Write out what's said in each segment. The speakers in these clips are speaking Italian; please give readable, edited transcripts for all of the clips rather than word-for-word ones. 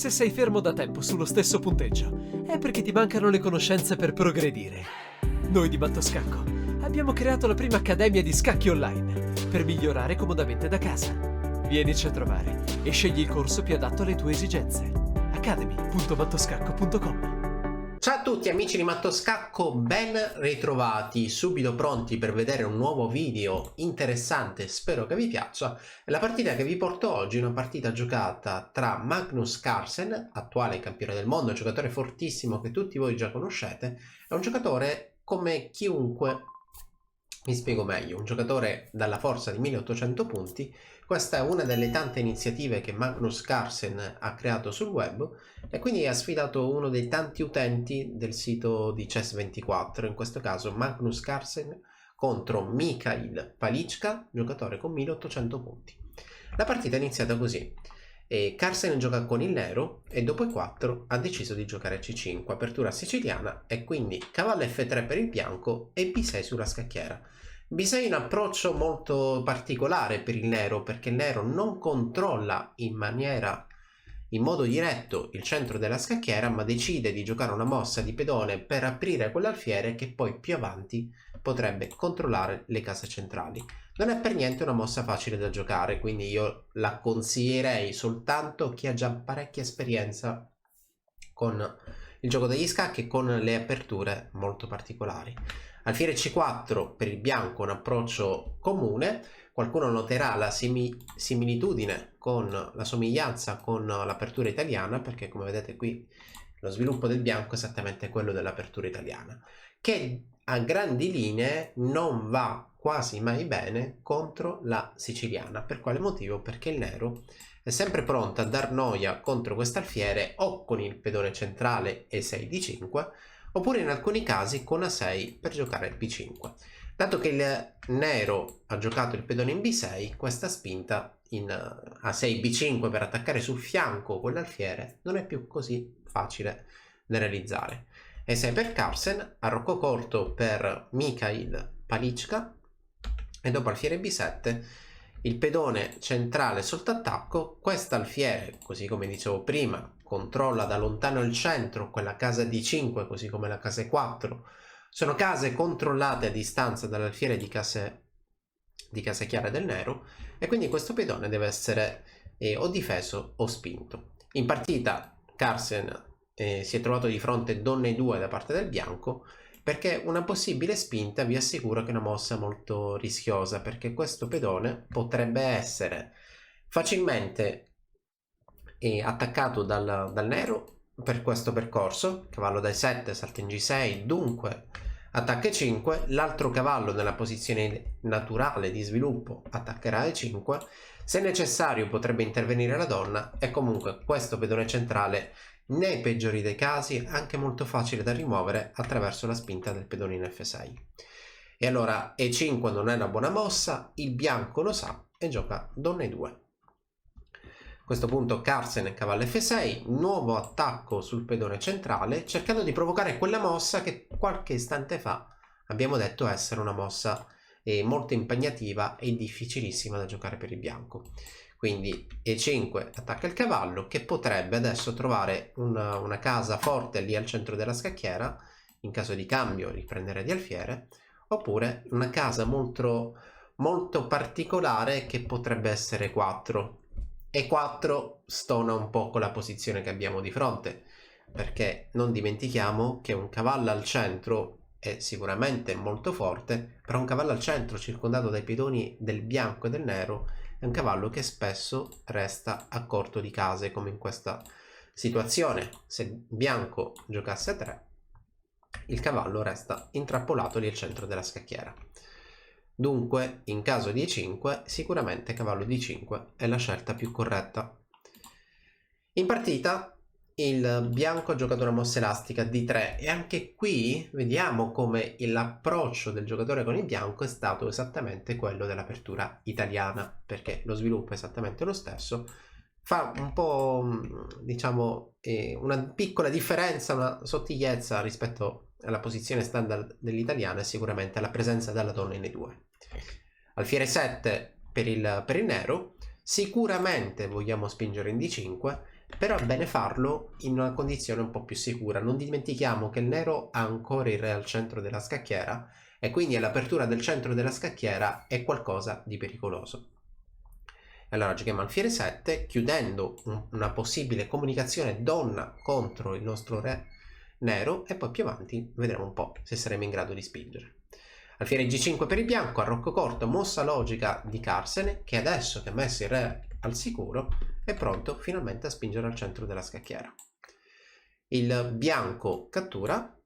Se sei fermo da tempo sullo stesso punteggio, è perché ti mancano le conoscenze per progredire. Noi di Mattoscacco abbiamo creato la prima accademia di scacchi online per migliorare comodamente da casa. Vienici a trovare e scegli il corso più adatto alle tue esigenze. academy.mattoscacco.com. Ciao a tutti amici di Mattoscacco, ben ritrovati, subito pronti per vedere un nuovo video interessante, spero che vi piaccia. La partita che vi porto oggi è una partita giocata tra Magnus Carlsen, attuale campione del mondo, un giocatore fortissimo che tutti voi già conoscete, è un giocatore come chiunque, mi spiego meglio, un giocatore dalla forza di 1800 punti. Questa è una delle tante iniziative che Magnus Carlsen ha creato sul web e quindi ha sfidato uno dei tanti utenti del sito di Chess24, in questo caso Magnus Carlsen contro Mikhail Palichka, giocatore con 1800 punti. La partita è iniziata così. Carlsen gioca con il nero e dopo e4 ha deciso di giocare c5, apertura siciliana, e quindi cavallo f3 per il bianco e b6 sulla scacchiera. B6 è un approccio molto particolare per il nero, perché il nero non controlla in modo diretto il centro della scacchiera, ma decide di giocare una mossa di pedone per aprire quell'alfiere che poi più avanti potrebbe controllare le case centrali. Non è per niente una mossa facile da giocare, quindi io la consiglierei soltanto a chi ha già parecchia esperienza con il gioco degli scacchi e con le aperture molto particolari. Alfiere c4 per il bianco, un approccio comune. Qualcuno noterà la similitudine con la somiglianza con l'apertura italiana, perché come vedete qui lo sviluppo del bianco è esattamente quello dell'apertura italiana, che a grandi linee non va quasi mai bene contro la siciliana. Per quale motivo? Perché il nero è sempre pronto a dar noia contro quest'alfiere o con il pedone centrale e6 di 5, oppure in alcuni casi con A6 per giocare B5. Dato che il nero ha giocato il pedone in B6, questa spinta in A6 B5 per attaccare sul fianco quell'alfiere non è più così facile da realizzare. E6 per Carlsen, arrocco corto per Mikhail Palichka, e dopo alfiere B7 il pedone centrale sotto attacco. Quest'alfiere, così come dicevo prima, controlla da lontano il centro, quella casa D5 così come la casa E4 sono case controllate a distanza dall'alfiere di case chiare del nero, e quindi questo pedone deve essere o difeso o spinto. In partita Carlsen si è trovato di fronte donna E2 da parte del bianco, perché una possibile spinta vi assicuro che è una mossa molto rischiosa, perché questo pedone potrebbe essere facilmente attaccato dal nero per questo percorso. Cavallo da E7 salta in G6, dunque attacca E5, l'altro cavallo nella posizione naturale di sviluppo attaccherà E5, se necessario potrebbe intervenire la donna, e comunque questo pedone centrale nei peggiori dei casi è anche molto facile da rimuovere attraverso la spinta del pedone in F6. E allora E5 non è una buona mossa, il bianco lo sa e gioca donna E2. A questo punto Carlsen cavallo F6, nuovo attacco sul pedone centrale, cercando di provocare quella mossa che qualche istante fa abbiamo detto essere una mossa molto impegnativa e difficilissima da giocare per il bianco. Quindi E5 attacca il cavallo, che potrebbe adesso trovare una casa forte lì al centro della scacchiera, in caso di cambio riprendere di alfiere, oppure una casa molto, molto particolare che potrebbe essere E4. E4 stona un po' con la posizione che abbiamo di fronte, perché non dimentichiamo che un cavallo al centro è sicuramente molto forte, però un cavallo al centro circondato dai pedoni del bianco e del nero è un cavallo che spesso resta a corto di case, come in questa situazione. Se il bianco giocasse a 3, il cavallo resta intrappolato lì al centro della scacchiera. Dunque, in caso di E5, sicuramente cavallo D5 è la scelta più corretta. In partita il bianco ha giocato una mossa elastica D3, e anche qui vediamo come l'approccio del giocatore con il bianco è stato esattamente quello dell'apertura italiana, perché lo sviluppo è esattamente lo stesso. Fa un po', diciamo, una piccola differenza, una sottigliezza rispetto alla posizione standard dell'italiana, e sicuramente la presenza della donna in E2. Alfiere 7 per il nero, sicuramente vogliamo spingere in D5, però è bene farlo in una condizione un po' più sicura. Non dimentichiamo che il nero ha ancora il re al centro della scacchiera e quindi all'apertura del centro della scacchiera è qualcosa di pericoloso. Allora giochiamo alfiere 7, chiudendo una possibile comunicazione donna contro il nostro re nero, e poi più avanti vedremo un po' se saremo in grado di spingere. Alfiere G5 per il bianco, arrocco corto, mossa logica di Carsen, che adesso che ha messo il re al sicuro è pronto finalmente a spingere al centro della scacchiera. Il bianco cattura,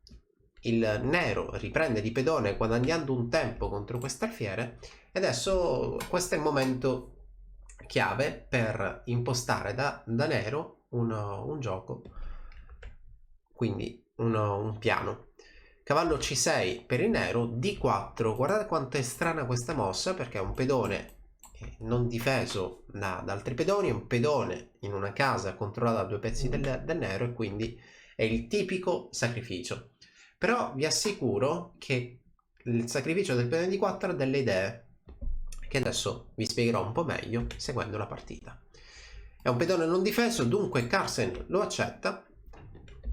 il nero riprende di pedone guadagnando un tempo contro quest'alfiere, e adesso questo è il momento chiave per impostare da nero un gioco, quindi un piano. Cavallo C6 per il nero, D4. Guardate quanto è strana questa mossa, perché è un pedone non difeso da altri pedoni, è un pedone in una casa controllata da due pezzi del nero, e quindi è il tipico sacrificio. Però vi assicuro che il sacrificio del pedone D4 ha delle idee che adesso vi spiegherò un po' meglio seguendo la partita. È un pedone non difeso, dunque Carsen lo accetta,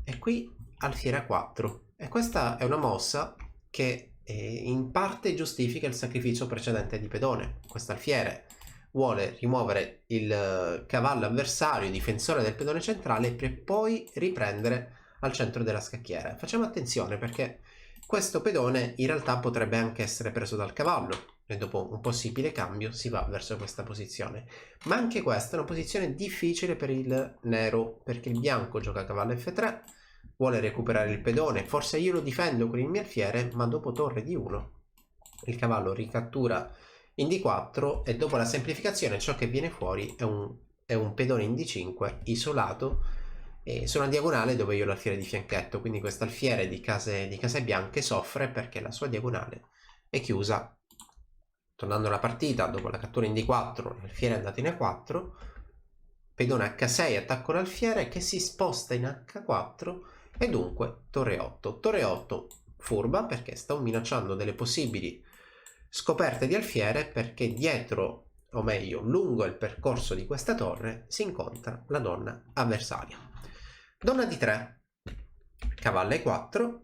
e qui alfiere A4. E questa è una mossa che in parte giustifica il sacrificio precedente di pedone. Quest'alfiere vuole rimuovere il cavallo avversario, difensore del pedone centrale, per poi riprendere al centro della scacchiera. Facciamo attenzione, perché questo pedone in realtà potrebbe anche essere preso dal cavallo, e dopo un possibile cambio si va verso questa posizione. Ma anche questa è una posizione difficile per il nero, perché il bianco gioca cavallo F3, vuole recuperare il pedone, forse io lo difendo con il mio alfiere, ma dopo torre D1 il cavallo ricattura in D4, e dopo la semplificazione ciò che viene fuori è un pedone in D5 isolato su una diagonale dove io ho l'alfiere di fianchetto. Quindi questo alfiere di case bianche soffre perché la sua diagonale è chiusa. Tornando alla partita, dopo la cattura in D4 l'alfiere è andato in E4, pedone H6, attacco l'alfiere che si sposta in H4, e dunque torre 8. Torre 8 furba, perché sta minacciando delle possibili scoperte di alfiere, perché dietro, o meglio lungo il percorso di questa torre, si incontra la donna avversaria. Donna D3, cavallo E4,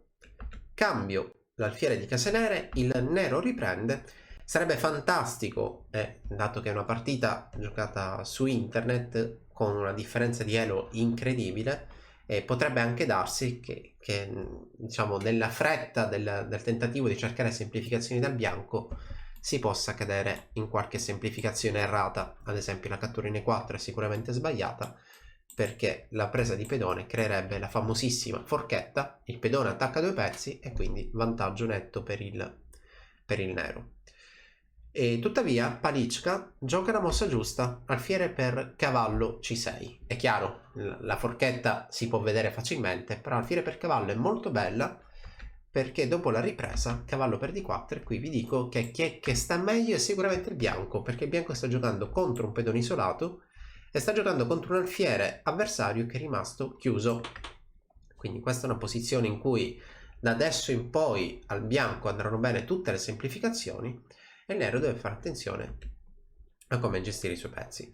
cambio l'alfiere di case nere, il nero riprende. Sarebbe fantastico, dato che è una partita giocata su internet con una differenza di elo incredibile, potrebbe anche darsi che diciamo nella fretta del tentativo di cercare semplificazioni dal bianco si possa cadere in qualche semplificazione errata. Ad esempio la cattura in E4 è sicuramente sbagliata, perché la presa di pedone creerebbe la famosissima forchetta, il pedone attacca due pezzi e quindi vantaggio netto per il nero. E tuttavia Palichka gioca la mossa giusta, alfiere per cavallo C6. È chiaro, la forchetta si può vedere facilmente, però alfiere per cavallo è molto bella, perché dopo la ripresa cavallo per D4, e qui vi dico che chi è che sta meglio è sicuramente il bianco, perché il bianco sta giocando contro un pedone isolato e sta giocando contro un alfiere avversario che è rimasto chiuso. Quindi questa è una posizione in cui da adesso in poi al bianco andranno bene tutte le semplificazioni, e il nero deve fare attenzione a come gestire i suoi pezzi.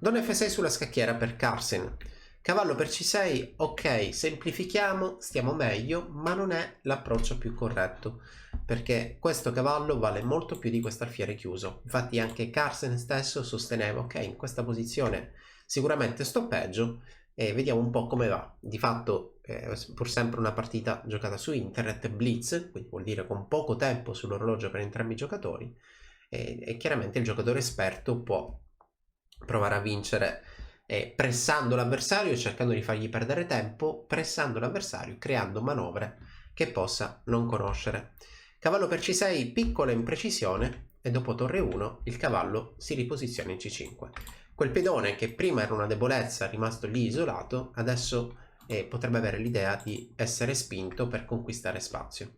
Donna F6 sulla scacchiera per Carsen, cavallo per C6, ok, semplifichiamo, stiamo meglio, ma non è l'approccio più corretto, perché questo cavallo vale molto più di questo alfiere chiuso. Infatti anche Carsen stesso sosteneva, ok, in questa posizione sicuramente sto peggio, e vediamo un po' come va. Di fatto pur sempre una partita giocata su internet, blitz, quindi vuol dire con poco tempo sull'orologio per entrambi i giocatori, e chiaramente il giocatore esperto può provare a vincere pressando l'avversario, cercando di fargli perdere tempo, pressando l'avversario, creando manovre che possa non conoscere. Cavallo per C6, piccola imprecisione, e dopo torre 1 il cavallo si riposiziona in C5. Quel pedone che prima era una debolezza, rimasto lì isolato, adesso potrebbe avere l'idea di essere spinto per conquistare spazio.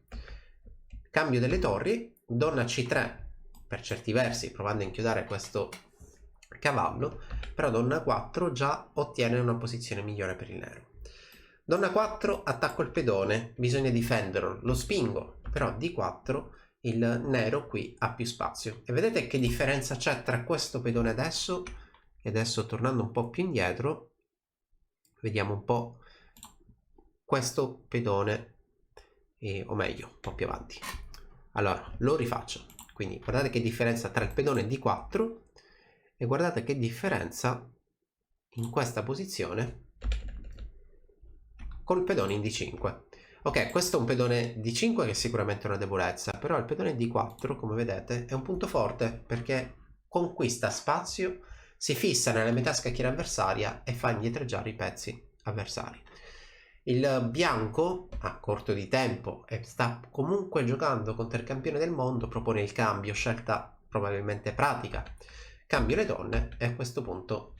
Cambio delle torri, donna C3 per certi versi, provando a inchiodare questo cavallo, però donna 4 già ottiene una posizione migliore per il nero. Donna 4, attacco il pedone, bisogna difenderlo, lo spingo, però D4 il nero qui ha più spazio. E vedete che differenza c'è tra questo pedone adesso, e adesso tornando un po' più indietro, Vediamo un po' questo pedone, o meglio, un po' più avanti. Allora, lo rifaccio. Quindi guardate che differenza tra il pedone D4 e guardate che differenza in questa posizione col pedone in D5. Ok, questo è un pedone D5 che è sicuramente una debolezza, però il pedone D4, come vedete, è un punto forte perché conquista spazio, si fissa nella metà scacchiera avversaria e fa indietreggiare i pezzi avversari. Il bianco, a corto di tempo e sta comunque giocando contro il campione del mondo, propone il cambio, scelta probabilmente pratica. Cambio le donne e a questo punto,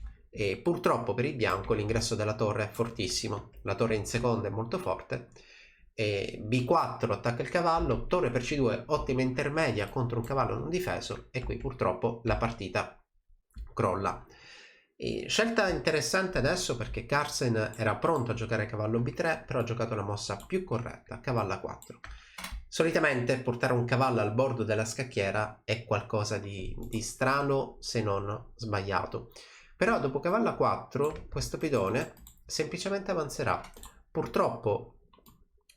purtroppo per il bianco, l'ingresso della torre è fortissimo. La torre in seconda è molto forte. B4 attacca il cavallo, torre per C2, ottima intermedia contro un cavallo non difeso e qui purtroppo la partita crolla. Scelta interessante adesso perché Carlsen era pronto a giocare cavallo B3, però ha giocato la mossa più corretta, cavallo A4. Solitamente portare un cavallo al bordo della scacchiera è qualcosa di strano se non sbagliato, però dopo cavallo A4 questo pedone semplicemente avanzerà. Purtroppo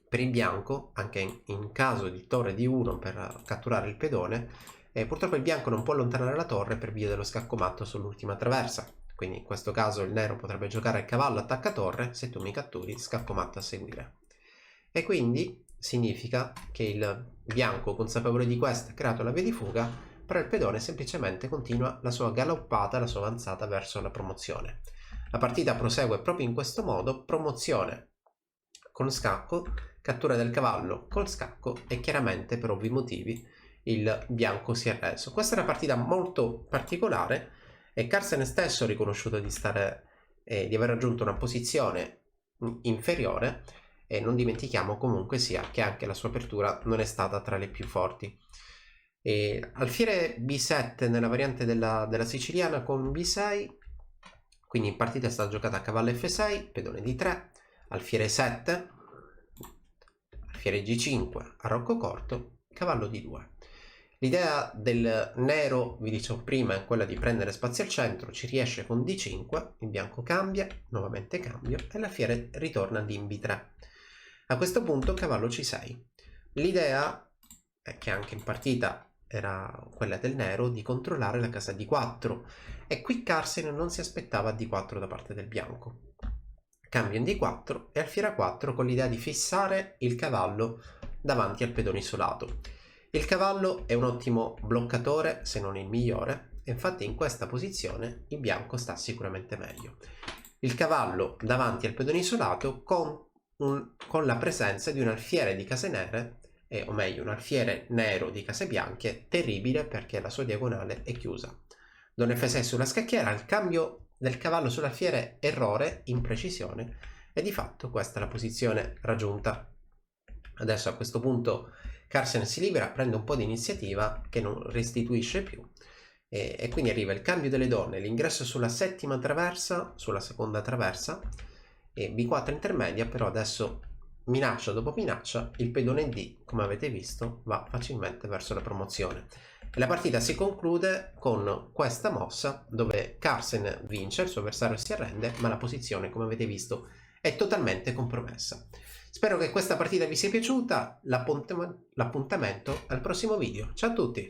per il bianco, anche in caso di torre D1 per catturare il pedone, purtroppo il bianco non può allontanare la torre per via dello scacco matto sull'ultima traversa. Quindi in questo caso il nero potrebbe giocare cavallo attacca torre, se tu mi catturi scacco matto a seguire. E quindi significa che il bianco, consapevole di questo, ha creato la via di fuga, però il pedone semplicemente continua la sua galoppata, la sua avanzata verso la promozione. La partita prosegue proprio in questo modo: promozione con scacco, cattura del cavallo col scacco e chiaramente per ovvi motivi il bianco si è reso. Questa è una partita molto particolare e Carlsen stesso ha riconosciuto di aver raggiunto una posizione inferiore, e non dimentichiamo comunque sia che anche la sua apertura non è stata tra le più forti. Alfiere B7 nella variante della siciliana con B6, quindi in partita è stata giocata cavallo F6, pedone D3, alfiere 7, alfiere G5 a rocco corto, cavallo D2. L'idea del nero, vi dicevo prima, è quella di prendere spazio al centro, ci riesce con D5, il bianco cambia, nuovamente cambio e l'alfiere ritorna in B3. A questo punto cavallo C6. L'idea è che anche in partita era quella del nero di controllare la casa D4 e qui Carlsen non si aspettava D4 da parte del bianco. Cambio in D4 e alfiere A4 con l'idea di fissare il cavallo davanti al pedone isolato. Il cavallo è un ottimo bloccatore, se non il migliore, e infatti in questa posizione il bianco sta sicuramente meglio. Il cavallo davanti al pedone isolato con la presenza di un alfiere di case nere, o meglio un alfiere nero di case bianche, terribile perché la sua diagonale è chiusa. Don F6 sulla scacchiera, il cambio del cavallo sull'alfiere, errore, imprecisione, e di fatto questa è la posizione raggiunta. Adesso a questo punto Carlsen si libera, prende un po' di iniziativa che non restituisce più e quindi arriva il cambio delle donne, l'ingresso sulla settima traversa, sulla seconda traversa, e B4 intermedia, però adesso minaccia dopo minaccia, il pedone D, come avete visto, va facilmente verso la promozione. E la partita si conclude con questa mossa dove Carlsen vince, il suo avversario si arrende, ma la posizione, come avete visto, è totalmente compromessa. Spero che questa partita vi sia piaciuta, l'appuntamento al prossimo video. Ciao a tutti!